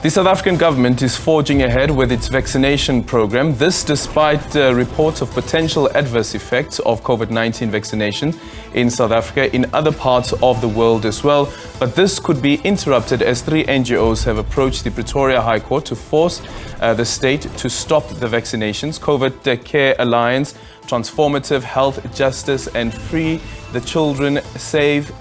The South African government is forging ahead with its vaccination program. This despite reports of potential adverse effects of Covid-19 vaccination in South Africa, in other parts of the world as well. But this could be interrupted as 3 NGOs have approached the Pretoria High Court to force the state to stop the vaccinations. COVID Care Alliance, Transformative Health Justice and Free the Children Save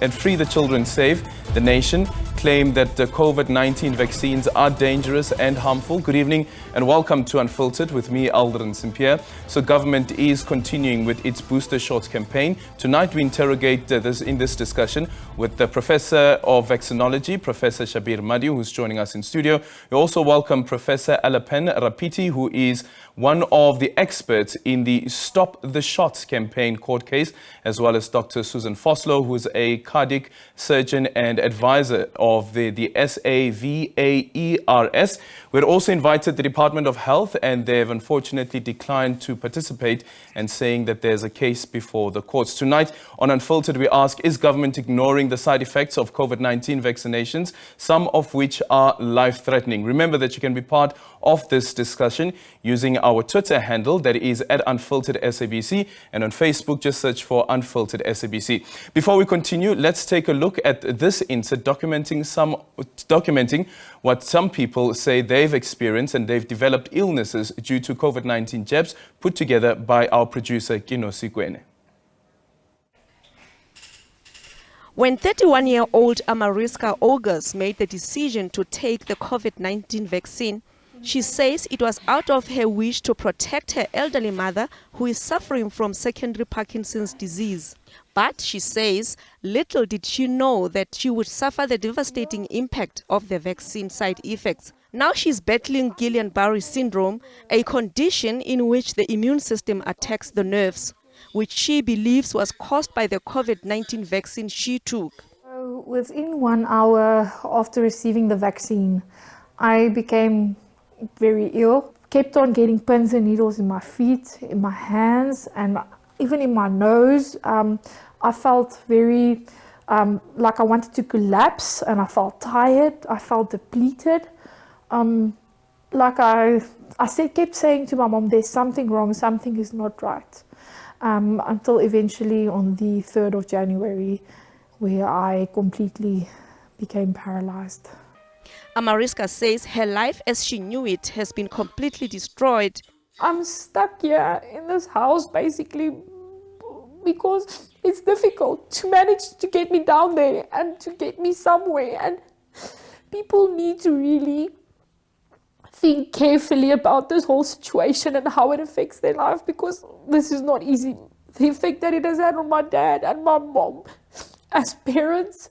the Nation claim that the COVID-19 vaccines are dangerous and harmful. Good evening and welcome to Unfiltered with me, Aldrin St-Pierre. So government is continuing with its booster shots campaign. Tonight we interrogate this discussion with the Professor of Vaccinology, Professor Shabir Madhu, who's joining us in studio. We also welcome Professor Alapen Rapiti, who is one of the experts in the Stop the Shots campaign court case, as well as Dr. Susan Foslow, who is a cardiac surgeon and advisor of the SABC. We're also invited the Department of Health, and they've unfortunately declined to participate and saying that there's a case before the courts. Tonight on Unfiltered, we ask, is government ignoring the side effects of COVID-19 vaccinations, some of which are life-threatening? Remember that you can be part of this discussion using our Twitter handle, that is at Unfiltered SABC, and on Facebook, just search for Unfiltered SABC. Before we continue, let's take a look at this insert documenting what some people say they've experienced, and they've developed illnesses due to COVID-19 jabs, put together by our producer, Kino Sikwene. When 31-year-old Amariska August made the decision to take the COVID-19 vaccine, she says it was out of her wish to protect her elderly mother, who is suffering from secondary Parkinson's disease. But she says little did she know that she would suffer the devastating impact of the vaccine side effects. Now she's battling Guillain-Barré syndrome, a condition in which the immune system attacks the nerves, which she believes was caused by the COVID-19 vaccine she took. Within 1 hour after receiving the vaccine, I became very ill. Kept on getting pins and needles in my feet, in my hands, and even in my nose. I felt very like I wanted to collapse, and I felt tired. I felt depleted. Like I kept saying to my mom, there's something wrong, something is not right. Until eventually on the 3rd of January, where I completely became paralyzed. Amariska says her life as she knew it has been completely destroyed. I'm stuck here in this house basically because it's difficult to manage to get me down there and to get me somewhere, and people need to really think carefully about this whole situation and how it affects their life, because this is not easy. The effect that it has had on my dad and my mom as parents.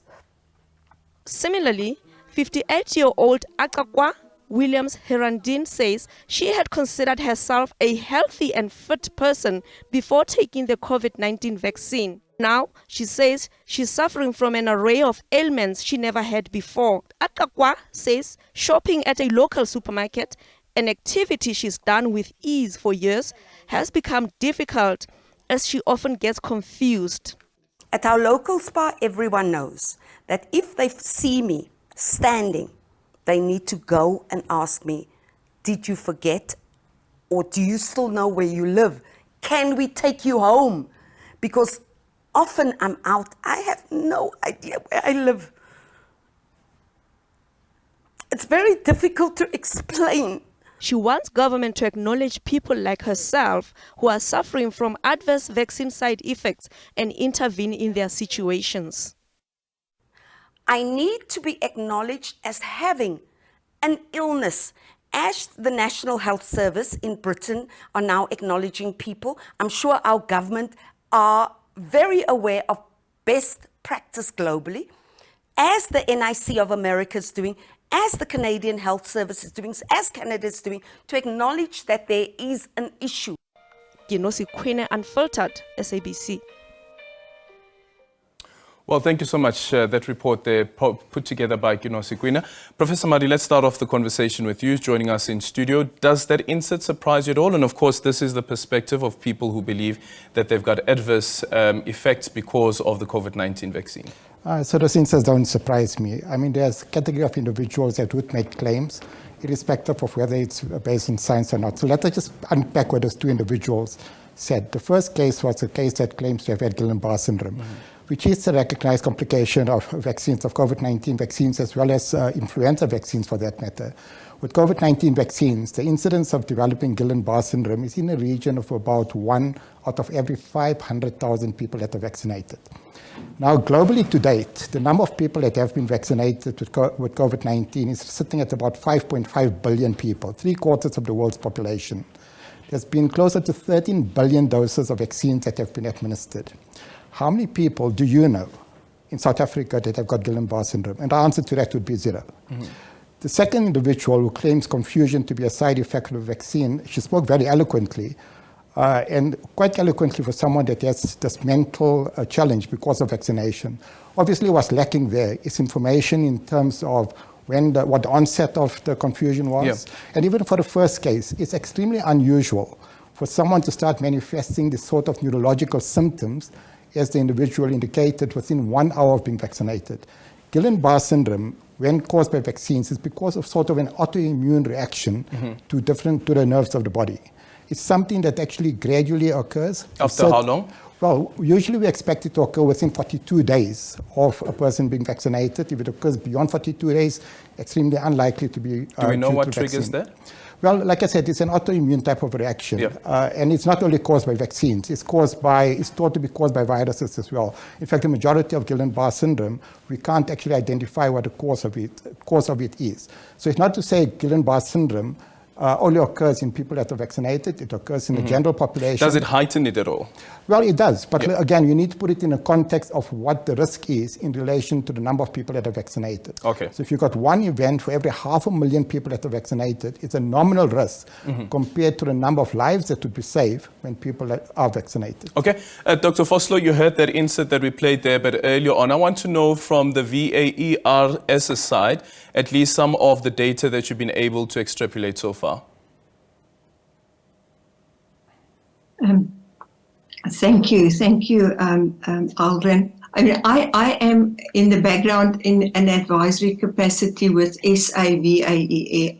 Similarly, 58-year-old Akakwa Williams Herandin says she had considered herself a healthy and fit person before taking the COVID-19 vaccine. Now, she says she's suffering from an array of ailments she never had before. Akakwa says shopping at a local supermarket, an activity she's done with ease for years, has become difficult as she often gets confused. At our local spa, everyone knows that if they see me standing, they need to go and ask me, did you forget, or do you still know where you live? Can we take you home? Because often I'm out, I have no idea where I live. It's very difficult to explain. She wants government to acknowledge people like herself who are suffering from adverse vaccine side effects and intervene in their situations. I need to be acknowledged as having an illness. As the National Health Service in Britain are now acknowledging people, I'm sure our government are very aware of best practice globally, as the NIC of America is doing, as the Canadian Health Service is doing, as Canada is doing, to acknowledge that there is an issue. Kino Sikwene, Unfiltered, SABC. Well, thank you so much. That report there put together by Kinosi Kwina. Professor Madi, let's start off the conversation with you, joining us in studio. Does that insert surprise you at all? And of course, this is the perspective of people who believe that they've got adverse effects because of the COVID-19 vaccine. So those insights don't surprise me. I mean, there's a category of individuals that would make claims, irrespective of whether it's based in science or not. So let us just unpack what those two individuals said. The first case was a case that claims to have had Guillain-Barré syndrome, which is a recognized complication of vaccines, of COVID-19 vaccines, as well as influenza vaccines for that matter. With COVID-19 vaccines, the incidence of developing Guillain-Barré syndrome is in a region of about 1 out of every 500,000 people that are vaccinated. Now, globally to date, the number of people that have been vaccinated with COVID-19 is sitting at about 5.5 billion people, 3/4 of the world's population. There's been closer to 13 billion doses of vaccines that have been administered. How many people do you know in South Africa that have got Guillain-Barré syndrome? And the answer to that would be 0. The second individual who claims confusion to be a side effect of the vaccine, she spoke very eloquently, and quite eloquently for someone that has this mental challenge because of vaccination. Obviously, what's lacking there is information in terms of what the onset of the confusion was. Yeah. And even for the first case, it's extremely unusual for someone to start manifesting this sort of neurological symptoms as the individual indicated within 1 hour of being vaccinated. Guillain-Barré syndrome, when caused by vaccines, is because of sort of an autoimmune reaction to the nerves of the body. It's something that actually gradually occurs. After how long? Well, usually we expect it to occur within 42 days of a person being vaccinated. If it occurs beyond 42 days, extremely unlikely to be Do we know due what to triggers vaccine. that? Well, like I said, it's an autoimmune type of reaction. Yeah. And it's not only caused by vaccines, it's thought to be caused by viruses as well. In fact, the majority of Guillain-Barré syndrome, we can't actually identify what the cause of it is. So it's not to say Guillain-Barré syndrome only occurs in people that are vaccinated. It occurs in the general population. Does it heighten it at all? Well, it does. But Yeah. again, you need to put it in a context of what the risk is in relation to the number of people that are vaccinated. Okay. So if you've got one event for every 500,000 people that are vaccinated, it's a nominal risk compared to the number of lives that would be saved when people are vaccinated. Okay. Dr. Vosloo, you heard that insert that we played there, but earlier on, I want to know from the VAERS side, at least some of the data that you've been able to extrapolate so far. Thank you, Aldrin. I mean, I am in the background in an advisory capacity with SABC.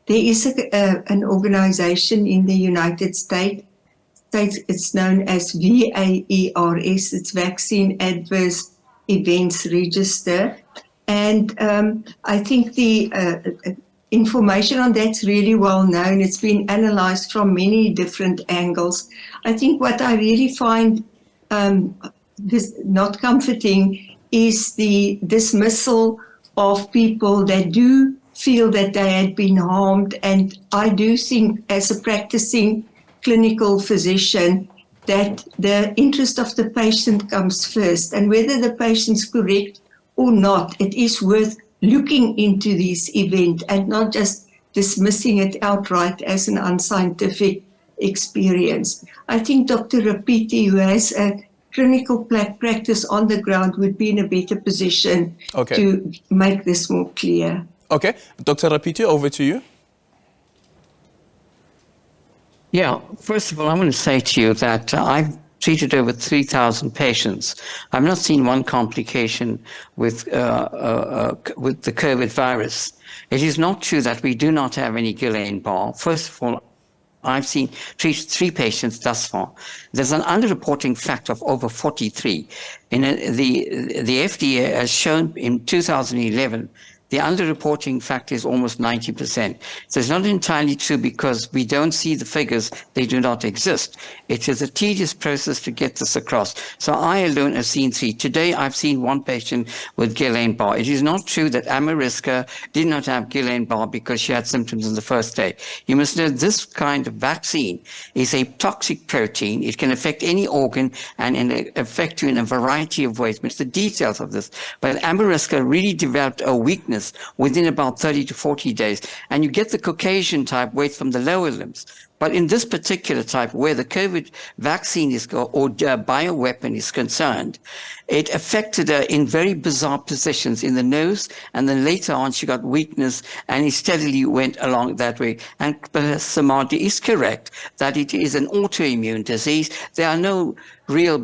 There is an organization in the United States. It's known as VAERS. It's Vaccine Adverse Events Register, and I think the information on that's really well known. It's been analyzed from many different angles. I think what I really find this not comforting is the dismissal of people that do feel that they had been harmed. And I do think, as a practicing clinical physician, that the interest of the patient comes first. And whether the patient's correct or not, it is worth looking into this event and not just dismissing it outright as an unscientific experience. I think Dr. Rapiti, who has a clinical practice on the ground, would be in a better position to make this more clear. Okay. Dr. Rapiti, over to you. Yeah, first of all, I want to say to you that I've treated over 3,000 patients. I've not seen one complication with the COVID virus. It is not true that we do not have any Guillain-Barré. First of all, I've treated 3 patients thus far. There's an underreporting factor of over 43. The FDA has shown in 2011 the underreporting factor is almost 90%. So it's not entirely true because we don't see the figures, they do not exist. It is a tedious process to get this across. So I alone have seen 3. Today I've seen 1 patient with Guillain-Barré. It is not true that Amariska did not have Guillain-Barré because she had symptoms on the first day. You must know this kind of vaccine is a toxic protein. It can affect any organ and affect you in a variety of ways. But it's the details of this. But Amariska really developed a weakness within about 30 to 40 days. And you get the Caucasian type weight from the lower limbs. But in this particular type, where the COVID vaccine or bioweapon is concerned, it affected her in very bizarre positions in the nose, and then later on she got weakness, and it steadily went along that way. And Samadhi is correct that it is an autoimmune disease. There are no real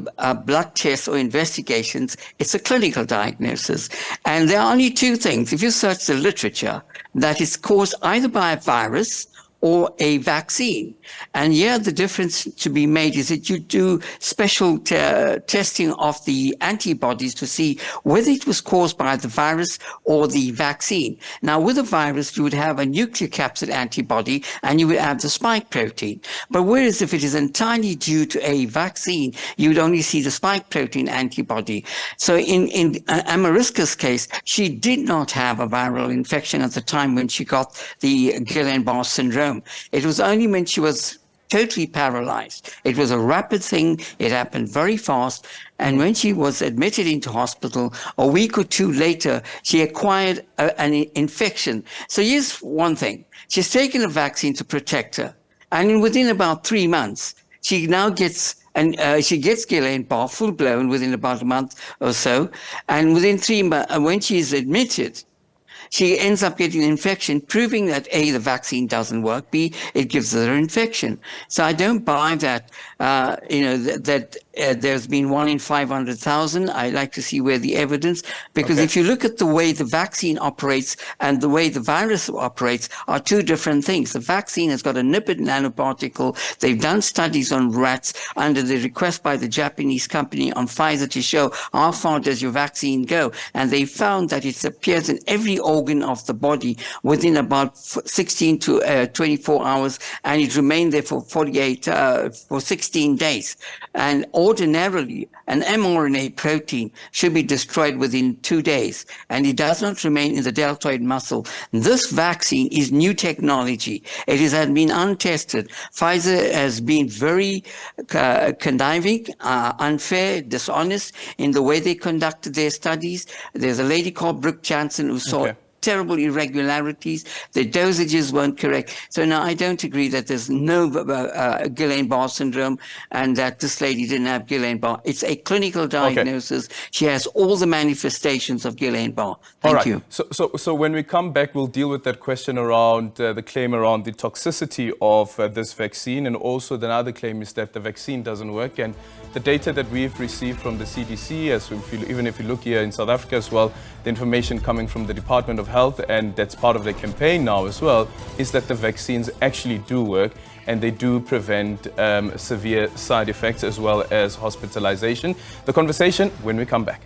blood tests or investigations. It's a clinical diagnosis. And there are only two things, if you search the literature, that is caused either by a virus or a vaccine. And here the difference to be made is that you do special testing of the antibodies to see whether it was caused by the virus or the vaccine. Now, with a virus, you would have a nucleocapsid antibody and you would have the spike protein. But whereas if it is entirely due to a vaccine, you would only see the spike protein antibody. So in Amariska's case, she did not have a viral infection at the time when she got the Guillain-Barré syndrome. It was only when she was totally paralyzed. It was a rapid thing. It happened very fast. And when she was admitted into hospital, a week or two later, she acquired an infection. So here's one thing. She's taken a vaccine to protect her. And within about 3 months, she now gets she gets Guillain-Barré full-blown within about a month or so. And within 3 months, when she is admitted, she ends up getting an infection, proving that A, the vaccine doesn't work, B, it gives her infection. So I don't buy that, that there's been 1 in 500,000. I like to see where the evidence, because if you look at the way the vaccine operates and the way the virus operates are two different things. The vaccine has got a lipid nanoparticle. They've done studies on rats under the request by the Japanese company on Pfizer to show how far does your vaccine go. And they found that it appears in every organ of the body within about 16 to 24 hours, and it remained there for 16 days. And ordinarily, an mRNA protein should be destroyed within 2 days, and it does not remain in the deltoid muscle. This vaccine is new technology. It has been untested. Pfizer has been very conniving, unfair, dishonest in the way they conducted their studies. There's a lady called Brooke Jansen who saw terrible irregularities. The dosages weren't correct. So now I don't agree that there's no Guillain-Barré syndrome and that this lady didn't have Guillain-Barré. It's a clinical diagnosis. She has all the manifestations of Guillain-Barré. Thank you. So when we come back, we'll deal with that question around the claim around the toxicity of this vaccine, and also the other claim is that the vaccine doesn't work. And the data that we've received from the CDC, even if you look here in South Africa as well, the information coming from the Department of Health, and that's part of their campaign now as well, is that the vaccines actually do work and they do prevent severe side effects as well as hospitalization. The conversation when we come back.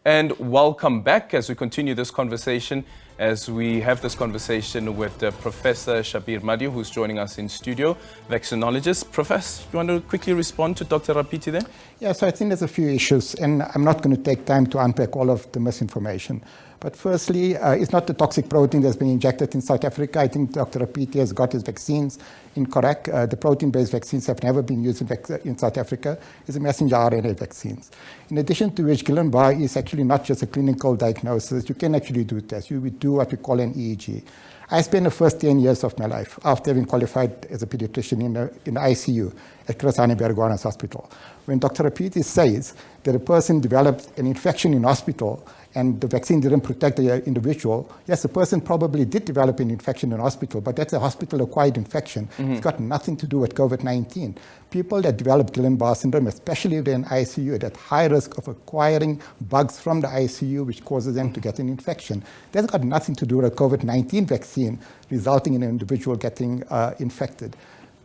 And welcome back as we continue this conversation, as we have this conversation with Professor Shabir Madhi, who's joining us in studio, vaccinologist. Professor, you want to quickly respond to Dr. Rapiti there? Yeah, so I think there's a few issues, and I'm not going to take time to unpack all of the misinformation. But firstly, it's not the toxic protein that's been injected in South Africa. I think Dr. Rapiti has got his vaccines incorrect. The protein-based vaccines have never been used in South Africa. It's a messenger RNA vaccines. In addition to which, Guillain-Barré is actually not just a clinical diagnosis. You can actually do tests. You would do what we call an EEG. I spent the first 10 years of my life after having qualified as a pediatrician in the ICU at Chris Hani Baragwanath Hospital. When Dr. Rapiti says that a person developed an infection in hospital and the vaccine didn't protect the individual, yes, the person probably did develop an infection in hospital, but that's a hospital-acquired infection. It's got nothing to do with COVID-19. People that develop Guillain-Barré syndrome, especially if they're in ICU, are at high risk of acquiring bugs from the ICU, which causes them to get an infection. That's got nothing to do with a COVID-19 vaccine resulting in an individual getting infected.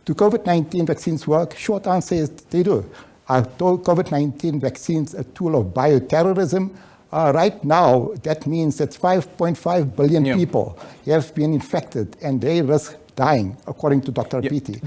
Do COVID-19 vaccines work? Short answer is they do. Are COVID-19 vaccines a tool of bioterrorism? Right now, that means that 5.5 billion people have been infected, and they risk dying, according to Dr. Rapiti.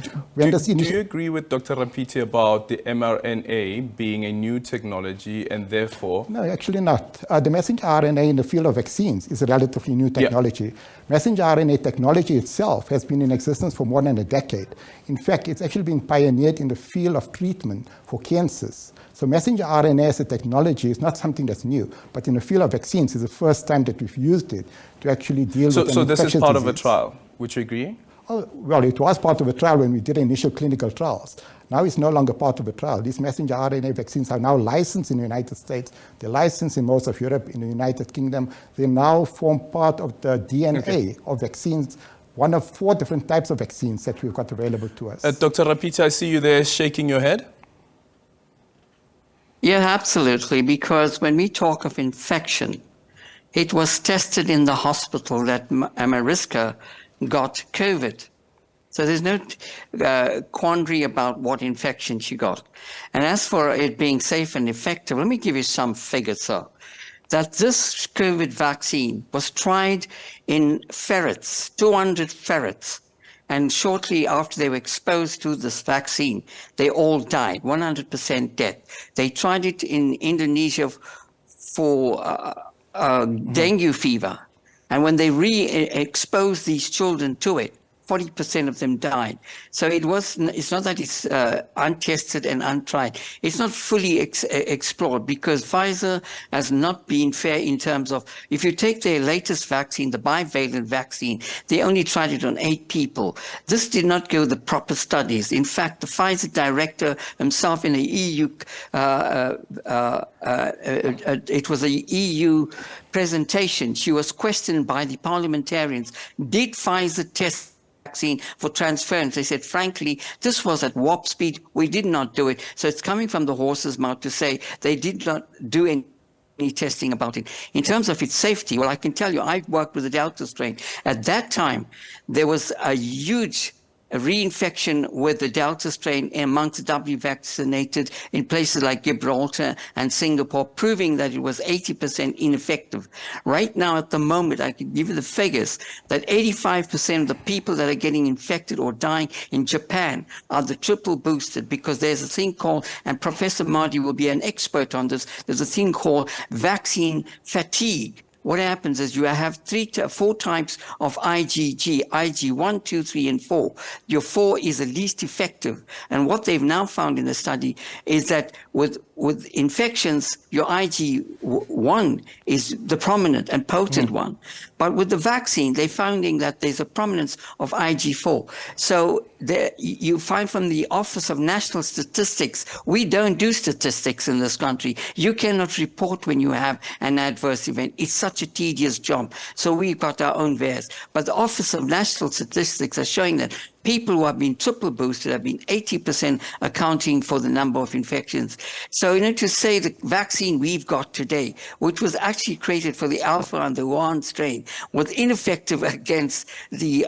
Do you agree with Dr. Rapiti about the mRNA being a new technology and therefore... No, actually not. The messenger RNA in the field of vaccines is a relatively new technology. Messenger RNA technology itself has been in existence for more than a decade. In fact, it's actually been pioneered in the field of treatment for cancers. So messenger RNA as a technology is not something that's new, but in the field of vaccines, it's the first time that we've used it to actually deal with an infectious disease. So this is part of a trial, would you agree? Oh, well, it was part of a trial when we did initial clinical trials. Now it's no longer part of a trial. These messenger RNA vaccines are now licensed in the United States. They're licensed in most of Europe, in the United Kingdom. They now form part of the DNA of vaccines, one of 4 different types of vaccines that we've got available to us. Dr. Rapiti, I see you there shaking your head. Yeah, absolutely, because when we talk of infection, it was tested in the hospital that Mariska got COVID. So there's no quandary about what infection she got. And as for it being safe and effective, let me give you some figures, sir. That this COVID vaccine was tried in ferrets, 200 ferrets. And shortly after they were exposed to this vaccine, they all died, 100% death. They tried it in Indonesia for dengue fever. And when they re-exposed these children to it, 40% of them died. So it's not that it's untested and untried. It's not fully explored because Pfizer has not been fair in terms of, if you take their latest vaccine, the bivalent vaccine, they only tried it on 8 people. This did not go the proper studies. In fact, the Pfizer director himself in the EU, it was a EU presentation. She was questioned by the parliamentarians. Did Pfizer test vaccine for transference? They said, frankly, this was at warp speed. We did not do it. So it's coming from the horse's mouth to say they did not do any testing about it. In terms of its safety, well, I can tell you, I've worked with the Delta strain. At that time, there was a huge reinfection with the Delta strain amongst the W vaccinated in places like Gibraltar and Singapore, proving that it was 80% ineffective. Right now, at the moment, I can give you the figures that 85% of the people that are getting infected or dying in Japan are the triple boosted, because there's a thing called, and Professor Mardi will be an expert on this, there's a thing called vaccine fatigue. What happens is you have 4 types of IgG, IG 1, 2, 3, and 4. Your 4 is the least effective. And what they've now found in the study is that with infections, your IG1 is the prominent and potent one. But with the vaccine, they're finding that there's a prominence of IG4. So you find from the Office of National Statistics, we don't do statistics in this country. You cannot report when you have an adverse event. It's such a tedious job. So we've got our own VAERS. But the Office of National Statistics are showing that people who have been triple boosted have been 80% accounting for the number of infections. So to say the vaccine we've got today, which was actually created for the Alpha and the Wuhan strain, was ineffective against the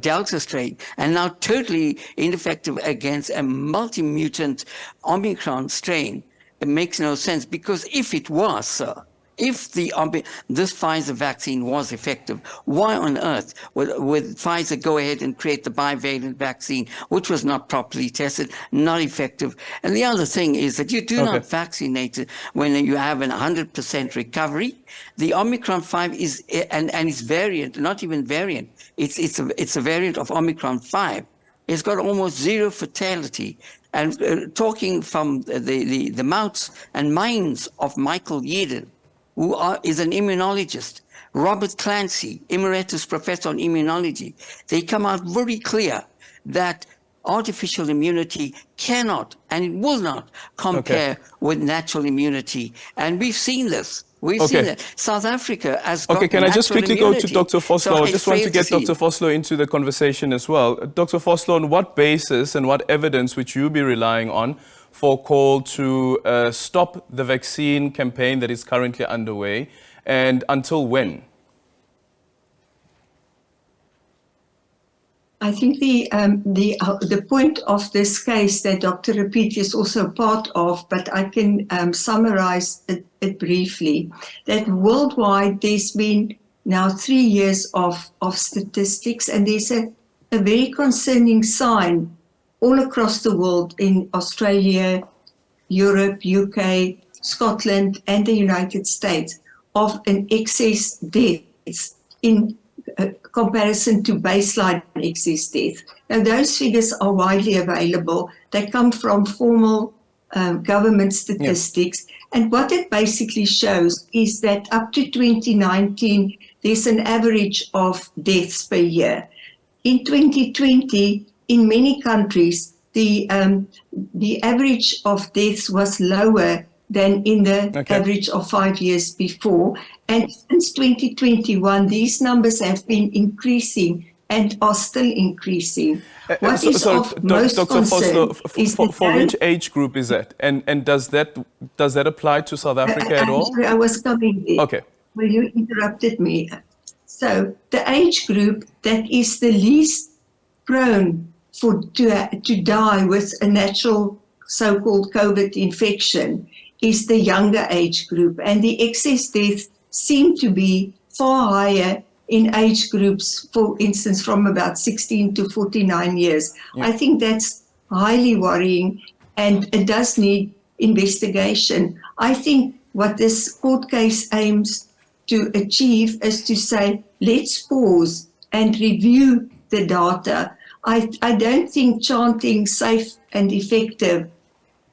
Delta strain, and now totally ineffective against a multi-mutant Omicron strain, it makes no sense. Because if it was, sir, if this Pfizer vaccine was effective, why on earth would Pfizer go ahead and create the bivalent vaccine, which was not properly tested, not effective? And the other thing is that you do not vaccinate it when you have an 100% recovery. The Omicron 5 is, and its variant, not even variant, it's a variant of Omicron 5. It's got almost 0 fatality. And talking from the mouths and minds of Michael Yeadon, who is an immunologist, Robert Clancy, emeritus professor on immunology, they come out very clear that artificial immunity cannot and it will not compare with natural immunity. And we've seen this. We've seen that. South Africa has got can I just quickly immunity. go to Dr. Vosloo? So I just want to get Dr. Vosloo into the conversation as well. Dr. Vosloo, on what basis and what evidence would you be relying on for a call to stop the vaccine campaign that is currently underway, and until when? I think the point of this case that Dr. Rapiti is also part of, but I can summarize it briefly, that worldwide there's been now 3 years of statistics, and there's a a very concerning sign all across the world in Australia, Europe, UK, Scotland, and the United States of an excess deaths in comparison to baseline excess deaths. Now, those figures are widely available. They come from formal government statistics. And what it basically shows is that up to 2019, there's an average of deaths per year. In 2020, in many countries, the average of deaths was lower than in the average of 5 years before. And since 2021, these numbers have been increasing and are still increasing. What is of most concern is for which age group is that? And does that apply to South Africa at all? Sorry, I was coming there. Okay. Well, you interrupted me. So the age group that is the least prone to die with a natural so-called COVID infection is the younger age group. And the excess deaths seem to be far higher in age groups, for instance, from about 16 to 49 years. Yeah. I think that's highly worrying, and it does need investigation. I think what this court case aims to achieve is to say, let's pause and review the data. I don't think chanting safe and effective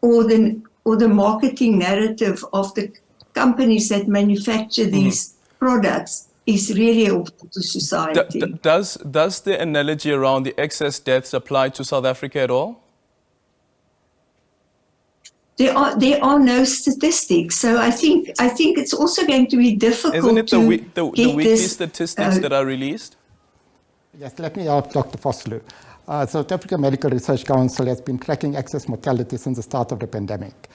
or the marketing narrative of the companies that manufacture these products is really helpful to society. Does the analogy around the excess deaths apply to South Africa at all? There are no statistics, so I think it's also going to be difficult. Isn't it the weekly statistics that are released? Yes, let me help Dr. Vosloo. South Africa Medical Research Council has been tracking excess mortality since the start of the pandemic.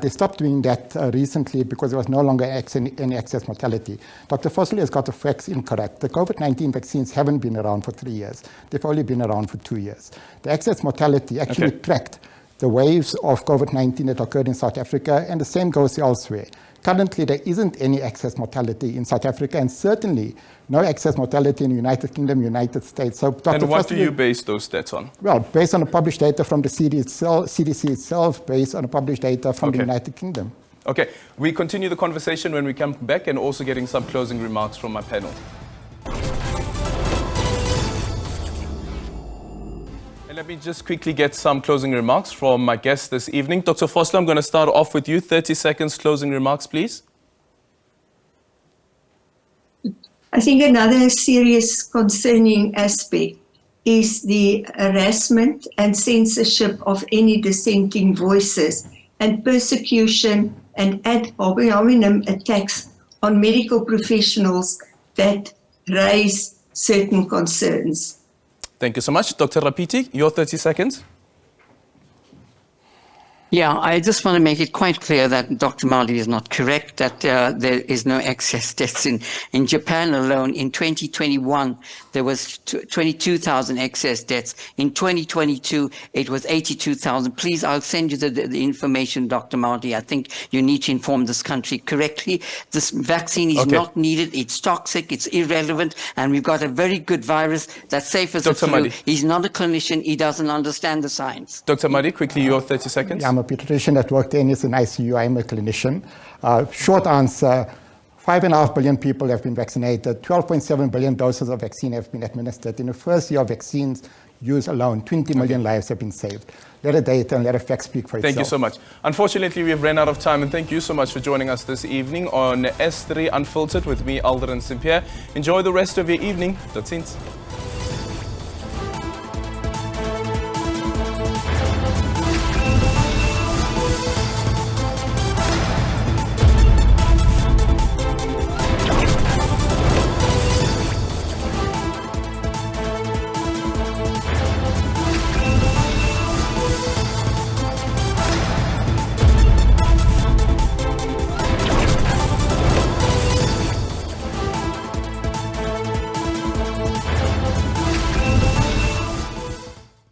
They stopped doing that recently because there was no longer any excess mortality. Dr. Vosloo has got the facts incorrect. The COVID-19 vaccines haven't been around for 3 years. They've only been around for 2 years. The excess mortality actually tracked the waves of COVID-19 that occurred in South Africa, and the same goes elsewhere. Currently, there isn't any excess mortality in South Africa, and certainly no excess mortality in the United Kingdom, United States. So, Dr. And what do you base those stats on? Well, based on the published data from the CDC itself, based on the published data from the United Kingdom. Okay, we continue the conversation when we come back, and also getting some closing remarks from my panel. And let me just quickly get some closing remarks from my guest this evening. Dr. Vosloo, I'm going to start off with you. 30 seconds closing remarks, please. I think another serious concerning aspect is the harassment and censorship of any dissenting voices and persecution and ad hominem attacks on medical professionals that raise certain concerns. Thank you so much. Dr. Rapiti, your 30 seconds. Yeah, I just want to make it quite clear that Dr. Mali is not correct, that there is no excess deaths. In Japan alone, in 2021, there was 22,000 excess deaths. In 2022, it was 82,000. Please, I'll send you the information, Dr. Mali. I think you need to inform this country correctly. This vaccine is not needed. It's toxic. It's irrelevant. And we've got a very good virus that's safe as a flu. He's not a clinician. He doesn't understand the science. Dr. Mali, quickly, your 30 seconds. I'm a pediatrician that worked in an ICU. I'm a clinician. Short answer, 5.5 billion people have been vaccinated. 12.7 billion doses of vaccine have been administered. In the first year of vaccines use alone, 20 million lives have been saved. Let the data and let the facts speak for itself. Thank you so much. Unfortunately, we've run out of time, and thank you so much for joining us this evening on S3 Unfiltered with me, Alderin St. Pierre. Enjoy the rest of your evening. That's it.